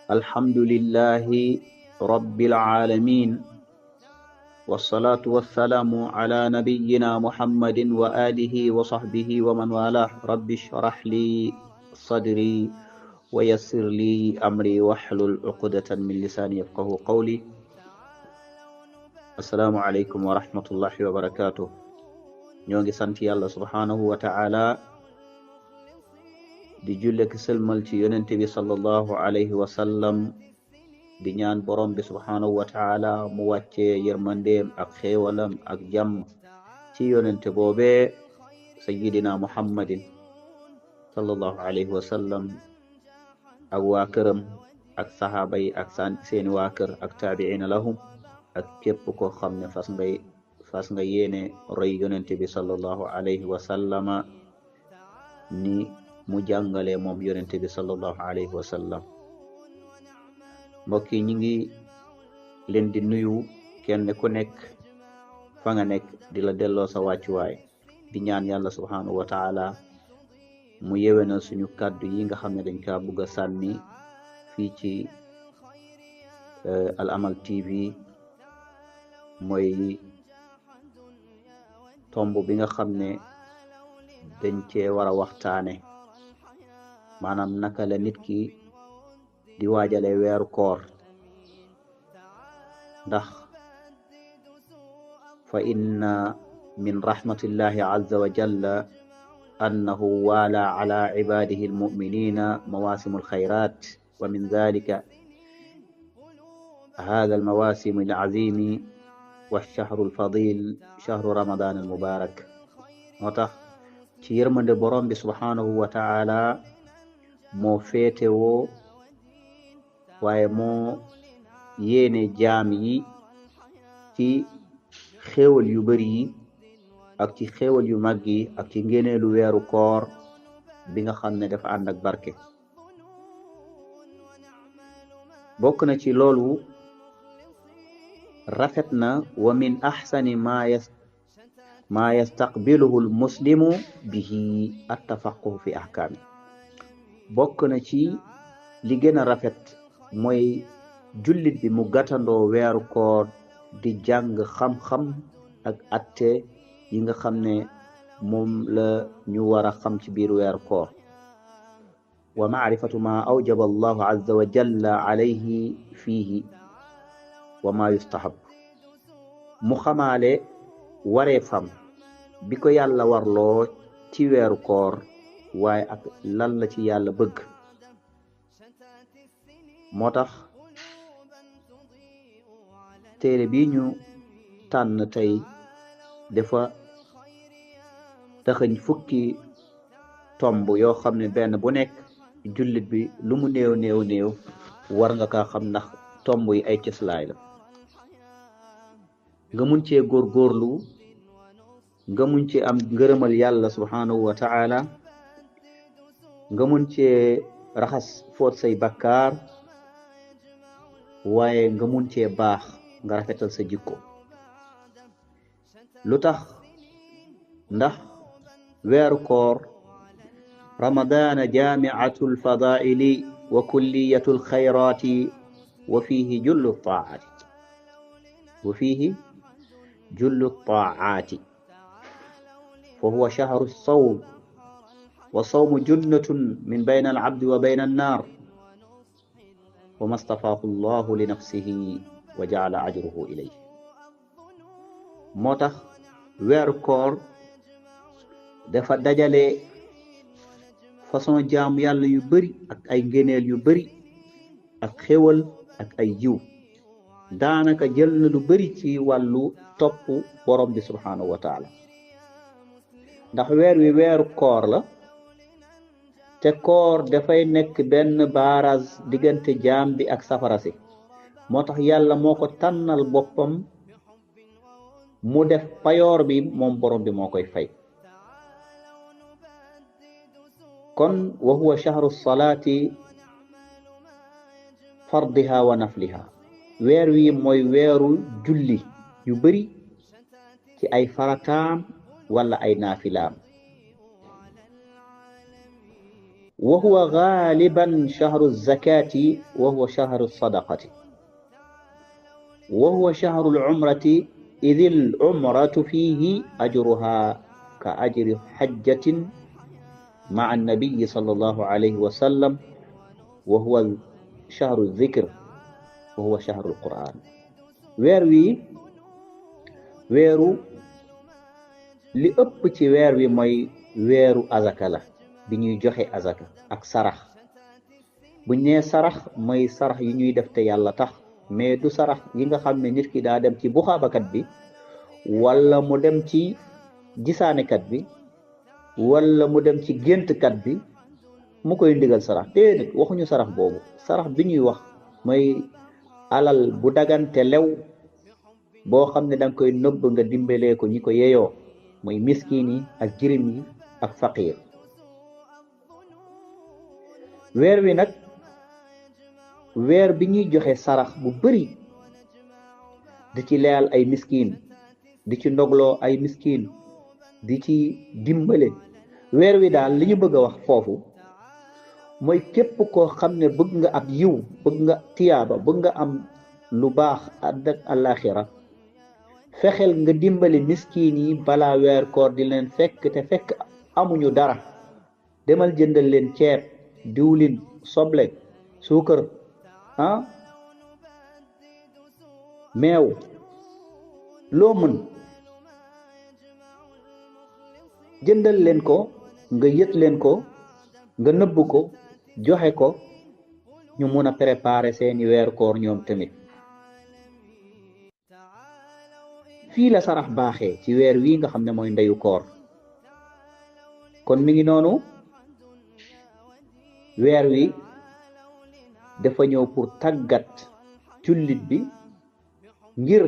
الحمد لله رب العالمين، والصلاة والسلام على نبينا محمد وآله وصحبه ومن والاه. رب اشرح لي صدري ويسر لي أمري واحلل عقدة من لساني يفقه قولي. السلام عليكم ورحمة الله وبركاته. ñongi sant yàlla subhanahu wa ta'ala di julle ki selmal ci yonente bi sallallahu alayhi wa sallam, di ñaan borom bi subhanahu wa ta'ala mu wàcce yërmandeem ak xéewalam ak jàmm ci yonente boobe sayyidina muhammadin sallallahu alayhi wa sallam ak waa këram ak sahaaba yi ak seeni waa kër ak taabiina lahum ak képp ko xam ne fas nga yéene roy yonente bi sallallahu alayhi wa sallama ni mu jàngale moom yonente bi sallallahu alayhi wa sallam. mbokk yi ñi ngi leen di nuyu kenn ku nekk fa nga nekk di la delloo sa wàccuwaay, di ñaan yàlla subhanahu wa ta'ala mu yewenal suñu kàddu yi nga xam ne dañ kaa bugg a sànni fii ci Al Amal TV, mooy tomb bi nga xam ne dañ cee war a waxtaane, maanaam naka la nit ki di waajale weeru koor. ndax fa inna min rahmatillahi azza wa jalla annahu wala ala ibadihi almu'minina mawasimul khayrat, wa min dhalika هذا المواسم العظيم والشهر الفضيل شهر رمضان المبارك. moo tax ci yërmande borom bi subhanahu wa ta'ala moo féetewoo waaye moo yéene jaam yi ci xéewal yu bari yi ak ci xéewal yu mag yi ak ci ngéneelu weeru koor bi nga xam ne dafa ànd ak barke. bokk na ci loolu rafet na wa min ahsani ma yastaqbiluhu almuslimu bihi attafaquhu fi ahkaami. bokk na ci li gën a rafet mooy jullit bi mu gàttandoo weeru koor di jàng xam-xam ak atte yi nga xam ne moom la ñu war a xam ci biir weeru koor. wa maarifatu ma awjaba allahu azza wa jalla alayhi fiihi wa ma yustahab. mu xamaale waree fam bi ko yàlla warloo ci weeru koor, waaye ak lan la ci yàlla bëgg. moo tax téere bi ñu tànn tey dafa taxañ fukki tomb yoo xam ne benn bu nekk jullit bi lu mu néew war nga kaa xam, ndax tomb yi ay cëslaay la. nga mun cee góorgóorlu, nga mun cee am ngërëmal yàlla subhanahu wa ta'ala, nga mun cee raxas foot say bakkaar, waaye nga mun cee baax, nga rafetal sa jikko. lu tax? ndax weeru koor ramadana jami'atul fadaili wa kulliyatul khayrati wa fihi jullu taati fa huwa shahru sawm wa sawmu junnatun min bayna al-abdi wa bayna an-nar wa ma stafaahu Allahu li nafsihi wa ja'ala ajruhu ilayhi. moo tax weeru koor dafa dajale façon jaamu yàlla yu bari ak ay ngëneel yu bari ak xéwal ak ay jiw. daanaka jël na lu bari ci wàllu topp borom bi subhanahu wa ta'ala, ndax weer wi weeru koor la, te koor dafay nekk benn baaraas diggante jaam bi ak safara si. moo tax yàlla moo ko tànnal boppam, mu def payoor bi moom borom bi moo koy fay. kon wa huwa shahru salaati fardiha wa nafliha. weer wi mooy weeru julli yu bari ci ay farataam wala ay naafilaam. wa huwa galiban shahru zakati wa huwa shahru sadaqati wa huwa shahru al-umrati idh al-umratu fihi ajruha ka ajri hajjatin ma'a an-nabiy sallallahu alayhi wa sallam wa huwa shahru dhikr wa huwa shahru al-Qur'an. weer wi weeru li ëpp ci weer wi mooy weeru azaka la bi ñuy joxe azaka ak sarax. buñ nee sarax mooy sarax yi ñuy def te yàlla tax, mais du sarax yi nga xam ne nit ki daa dem ci buxaabakat bi wala mu dem ci gisaanekat bi wala mu dem ci géntkat bi mu koy ndigal sarax. déedéet, waxuñu sarax boobu. sarax bi ñuy wax mooy alal bu dagante lew boo xam ne danga koy nëbb nga dimbalee ko ñi ko yeyoo, mooy miskin yi ak jirim yi ak faqir. weer wi nag weer bi ñuy joxe sarax bu bari, di ci leyal ay miskin, di ci ndogloo ay miskin, di ci dimbale. weer wi daal li ñu bëgg a wax foofu mooy képp koo xam ne bëgg nga ab yiw, bëgg nga tiyaaba, bëgg nga am lu baax àddina ak àllaaxira, fexeel nga dimbali miskin yi balaa weer koor di leen fekk te fekk amuñu dara. demal jëndal leen ceeb, diwlin, soble, suukar, meew, loo mën jëndal leen ko, nga yët leen ko, nga nëbb ko, joxe ko, ñu mun a préparer seeni weer koor ñoom tamit. fii la sarax baaxee ci weer wii nga xam ne mooy ndeyu koor. kon mi ngi noonu, weer wi dafa ñëw pour tàggat jullit bi ngir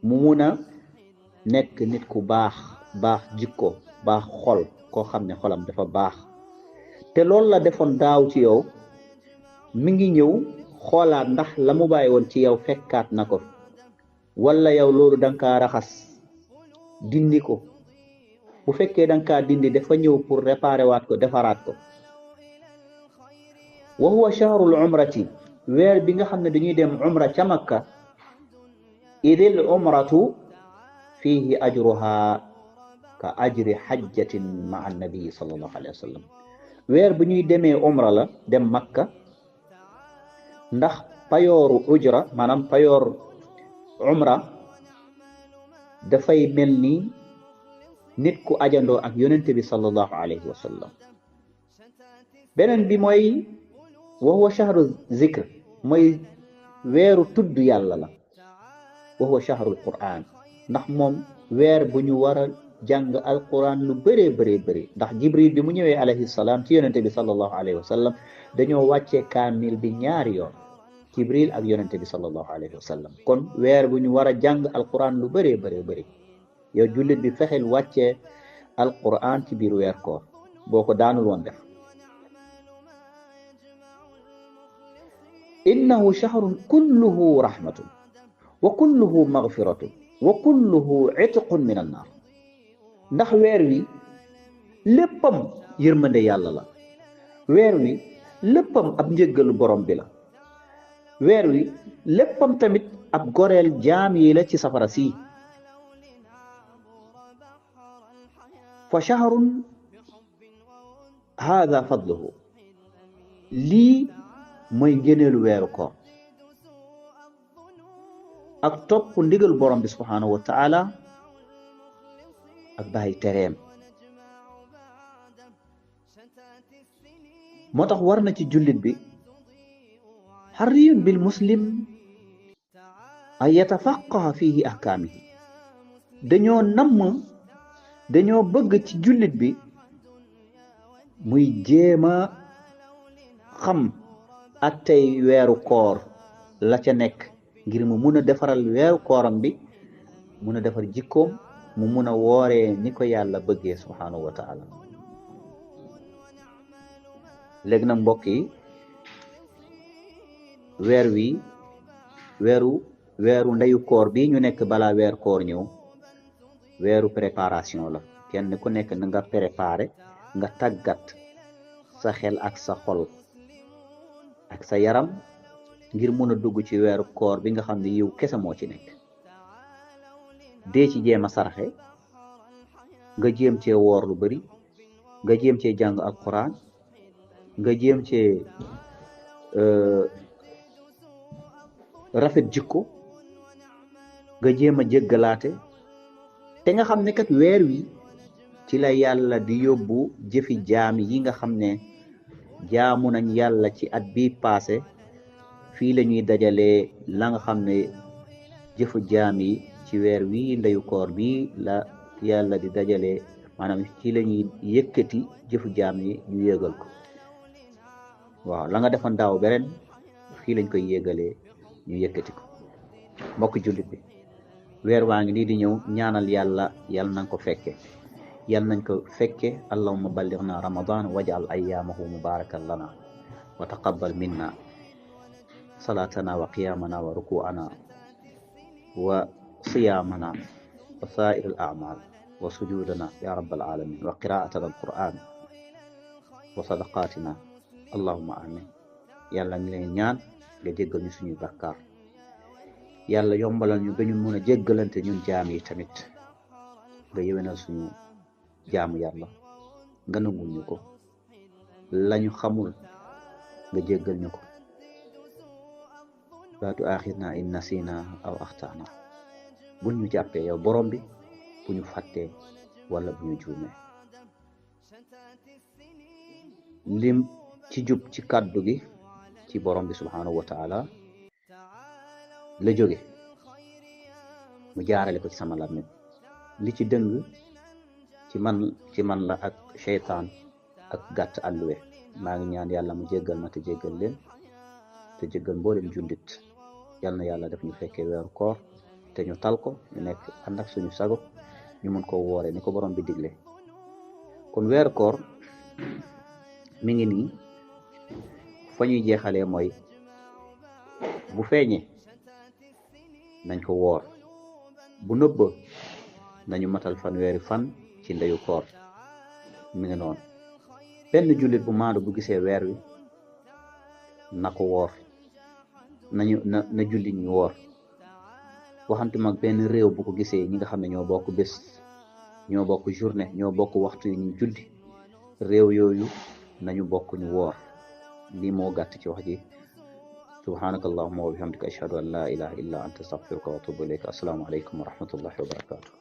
mu mun a nekk nit ku baax jikko, baax xol, koo xam ne xolam dafa baax. te loolu la defoon daaw ci yow, mi ngi ñëw xoolaat ndax la mu bàyyi woon ci yow fekkaat na ko, wala yow loolu danga kaa raxas dindi ko. bu fekkee danga kaa dindi, dafa ñëw pour réparer waat ko, defaraat ko. wa huwa shahrul umrati, weer bi nga xam ne dañuy dem umra ca Makka, idil umratu fihi ajruha ka ajri hajjatin ma'a nabi sallallahu alayhi wa sallam. weer bu ñuy demee umra la, dem Makka, ndax payooru ujra, maanaam payoor umra, dafay mel ni nit ku ajandoo ak yonente bi sallallahu alayhi wa sallam. beneen bi mooy wa huwa shahru zikr, mooy weeru tudd yàlla la. wa huwa shahrul Qur'an, ndax moom weer bu ñu war a jàng alquran lu bëree bëri, ndax Jibril bi mu ñëwee alayhi salaam ci yonente bi sallallahu alayhi wa sallam, dañoo wàccee kaamil bi ñaari yoon, Jibril ak yonente bi sallallahu alayhi wa sallam. kon weer bu ñu war a jàng alquran lu bëree bëri. yow jullit bi fexeel wàccee alquran ci biir weer koor, boo ko daanul woon def. innahu shahrun kulluhu rahmatun wa kulluhu maghfiratun wa kulluhu itqun min an naar. ndax weer wi léppam yërmande yàlla la, weer wi léppam ab njëggalu borom bi la, weer wi léppam tamit ab goreel jaam yi la ci safara si. fa shahrun haada fadluhu, lii mooy ngëneelu weeru koor ak topp ndigal borom bi subhanahu wa taala ak bàyyi tereem. moo tax war na ci jullit bi, xarriyun bil muslim an yatafaqaha fihi ahkaamihi, dañoo bëgg ci jullit bi muy jéema xam attey weeru koor la ca nekk, ngir mu mun a defaral weeru kooram bi, mun a defar jikkoom, mu mun a wooree ni ko yàlla bëggee subhanahu wa taala. léegi nag mbokk yi, weer wi weeru ndeyu koor bi ñu nekk balaa weer koor ñëw, weeru préparation la. kenn ku nekk na nga préparé, nga tàggat sa xel ak sa xol ak sa yaram ngir mën a dugg ci weeru koor bi nga xam ne yiw kese moo ci nekk. dee ci jéem a saraxe, nga jéem cee woor lu bari, nga jéem cee jàng alquran, nga jéem cee rafet jikko, nga jéem a jéggalaate, te nga xam ne kat weer wi ci la yàlla di yóbbu jëfi jaam yi nga xam ne jaamu nañ yàlla ci at bi paase. fii la ñuy dajalee la nga xam ne jëfu jaam yi ci weer wi ndeyu koor bi la yàlla di dajalee, maanaam ci la ñuy yëkkati jëfu jaam yi ñu yéegal ko. waaw la nga defoon daaw beneen fii lañ koy yéegalee ñu yëkkati ko. mbokk jullit bi, weer waa ngi nii di ñëw, ñaanal yàlla yàlla nañ ko fekke, yàlla nañ ko fekke. allahumma ballighna ramadan waj'al ayyamahu mubarakan lana wa taqabbal minna salatana wa qiyamana wa ruku'ana wa siyamana wa sa'ir al a'mal wa sujudana ya rabbal alamin wa qira'atana al quran wa sadaqatina allahumma amin. yàlla ngi leen ñaan nga jéggal ñu suñuy bakkaar, yàlla yombalal ñu ba ñu mën a jéggalante ñun jaam yi tamit, nga yéwénal suñu jaamu yàlla, nga nangul ñu ko, lañu xamul nga jéggal ñu ko. laa tu'aaxidnaa in nasiinaa aw axta'naa, bul ñu jàppee yow borom bi bu ñu fàttee wala bu ñu juumee. lim ci jub ci kàddu gi ci borom bi subhaanahu wa taala la jóge, mu jaarale ko ci sama làmmiñ. li ci dëng ci man la ak seytaan ak gàtt àlluwe. maa ngi ñaan yàlla mu jéggal ma te jéggal leen te jéggal mboolem jullit. yal na yàlla def ñu fekkee weeru koor te ñu tal ko, ñu nekk ànd ak suñu sago, ñu mën koo woore ni ko borom bi digle. kon weeru koor mi ngi nii, fa ñuy jeexalee mooy bu feeñee nañ ko woor, bu nëbb nañu matal fanweeri fan ci ndeyu koor. mi ngi noonu, benn jullit bu maandu bu gisee weer wi na ko woor, na jullit ñu woor. waxantuma ak benn réew bu ko gisee, ñi nga xam ne ñoo bokk bés, ñoo bokk journée, ñoo bokk waxtu yi ñu julli, réew yooyu nañu bokk ñu woor. lii moo gàtt ci wax ji. subhanaka allahumma wa bihamdika ashhadu an la ilaha illa anta astaghfiruka wa atubu ilayka. assalaamu aleykum wa rahmatullahi wa barakatuh.